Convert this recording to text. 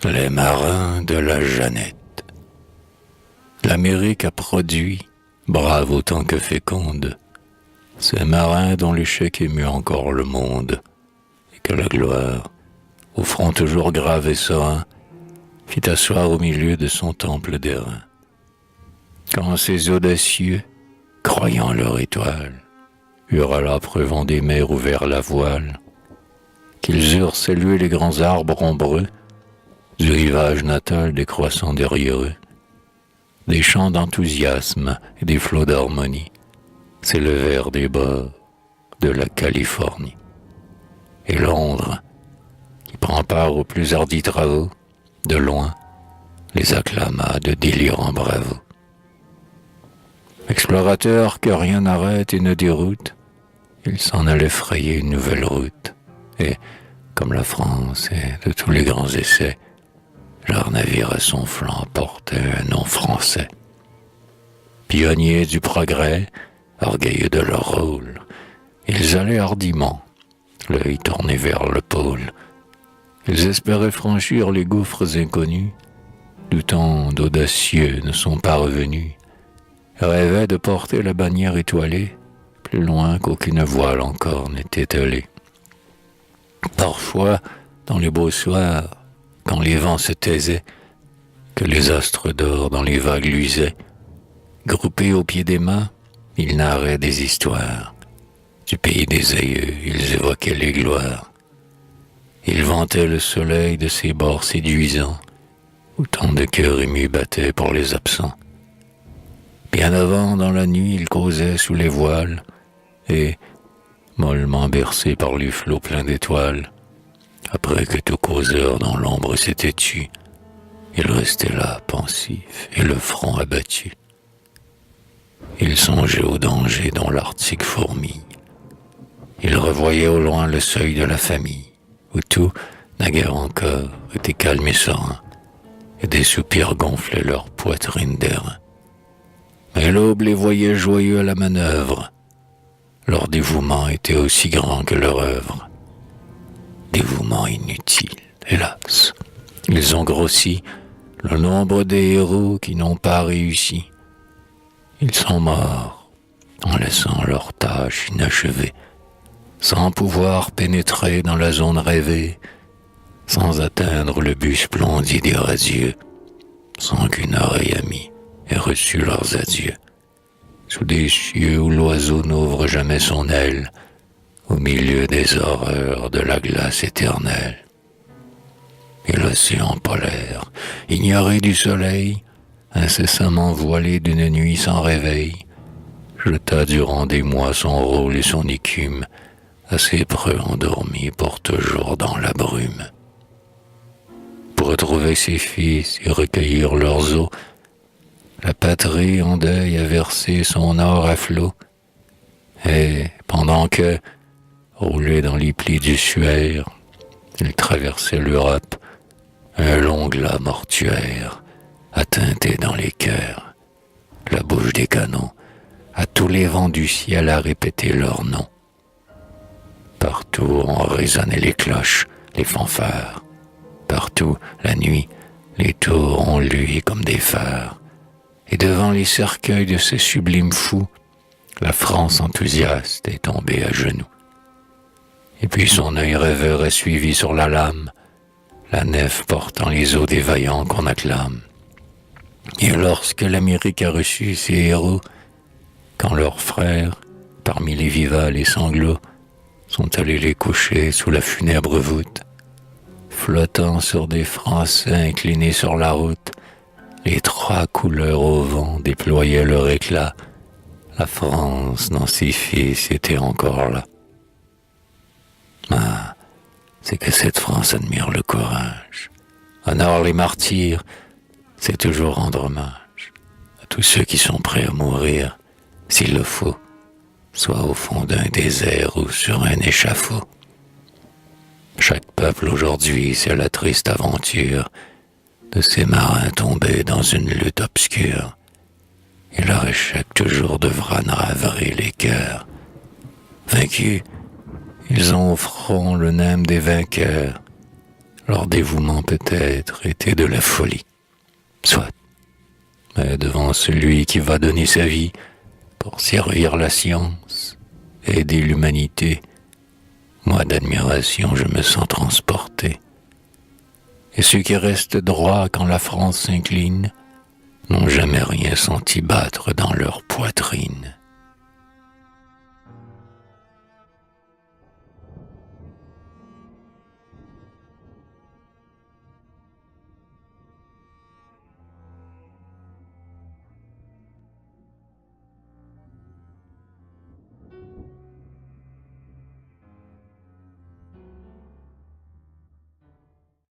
Les marins de la Jeannette. L'Amérique a produit, brave autant que féconde, ces marins dont l'échec émue encore le monde, et que la gloire, au front toujours grave et serein, fit asseoir au milieu de son temple d'airain. Quand ces audacieux, croyant leur étoile, eurent à l'âpre vent des mers ouvert la voile, qu'ils eurent salué les grands arbres ombreux, du rivage natal décroissant derrière eux, des chants d'enthousiasme et des flots d'harmonie s'élevèrent des bords de la Californie. Et Londres, qui prend part aux plus hardis travaux, de loin les acclama de délirants bravos. Explorateurs que rien n'arrête et ne déroute, ils s'en allaient frayer une nouvelle route, et, comme la France et de tous les grands essais, leur navire à son flanc portait un nom français. Pionniers du progrès, orgueilleux de leur rôle, ils allaient hardiment, l'œil tourné vers le pôle. Ils espéraient franchir les gouffres inconnus, d'où tant d'audacieux ne sont pas revenus, rêvaient de porter la bannière étoilée, plus loin qu'aucune voile encore n'est étalée. Parfois, dans les beaux soirs, quand les vents se taisaient, que les astres d'or dans les vagues luisaient, groupés au pied des mâts, ils narraient des histoires. Du pays des aïeux, ils évoquaient les gloires. Ils vantaient le soleil de ses bords séduisants, où tant de cœurs émus battaient pour les absents. Bien avant, dans la nuit, ils causaient sous les voiles, et, mollement bercés par les flots pleins d'étoiles, après que tout causeur dans l'ombre s'était tu, il restait là, pensif, et le front abattu. Il songeait au danger dont l'Arctique fourmille. Il revoyait au loin le seuil de la famille, où tout, naguère encore, était calme et serein, et des soupirs gonflaient leur poitrine d'airain. Mais l'aube les voyait joyeux à la manœuvre. Leur dévouement était aussi grand que leur œuvre. Dévouement inutile, hélas. Ils ont grossi le nombre des héros qui n'ont pas réussi. Ils sont morts en laissant leur tâche inachevée, sans pouvoir pénétrer dans la zone rêvée, sans atteindre le but splendide et radieux, sans qu'une oreille amie ait reçu leurs adieux. Sous des cieux où l'oiseau n'ouvre jamais son aile, au milieu des horreurs de la glace éternelle. Et l'océan polaire, ignoré du soleil, incessamment voilé d'une nuit sans réveil, jeta durant des mois son rôle et son écume à ses preux endormis pour toujours dans la brume. Pour retrouver ses fils et recueillir leurs os, la patrie en deuil a versé son or à flots, et pendant que, roulé dans les plis du suaire, il traversait l'Europe, un long glas mortuaire a teinté dans les cœurs. La bouche des canons, à tous les vents du ciel a répété leur nom. Partout ont résonné les cloches, les fanfares. Partout, la nuit, les tours ont lui comme des phares. Et devant les cercueils de ces sublimes fous, la France enthousiaste est tombée à genoux. Et puis son œil rêveur est suivi sur la lame, la nef portant les os des vaillants qu'on acclame. Et lorsque l'Amérique a reçu ses héros, quand leurs frères, parmi les vivats et les sanglots, sont allés les coucher sous la funèbre voûte, flottant sur des Français inclinés sur la route, les trois couleurs au vent déployaient leur éclat. La France, dans ses fils, était encore là. Ah, c'est que cette France admire le courage, honore les martyrs, c'est toujours rendre hommage à tous ceux qui sont prêts à mourir, s'il le faut, soit au fond d'un désert ou sur un échafaud. Chaque peuple aujourd'hui, c'est la triste aventure de ces marins tombés dans une lutte obscure, et leur échec toujours devra navrer les cœurs. Vaincus, ils ont au front le nem des vainqueurs, Leur dévouement peut-être était de la folie. Soit. Mais devant celui qui va donner sa vie pour servir la science, aider l'humanité, moi d'admiration je me sens transporté. Et ceux qui restent droits quand la France s'incline n'ont jamais rien senti battre dans leur poitrine.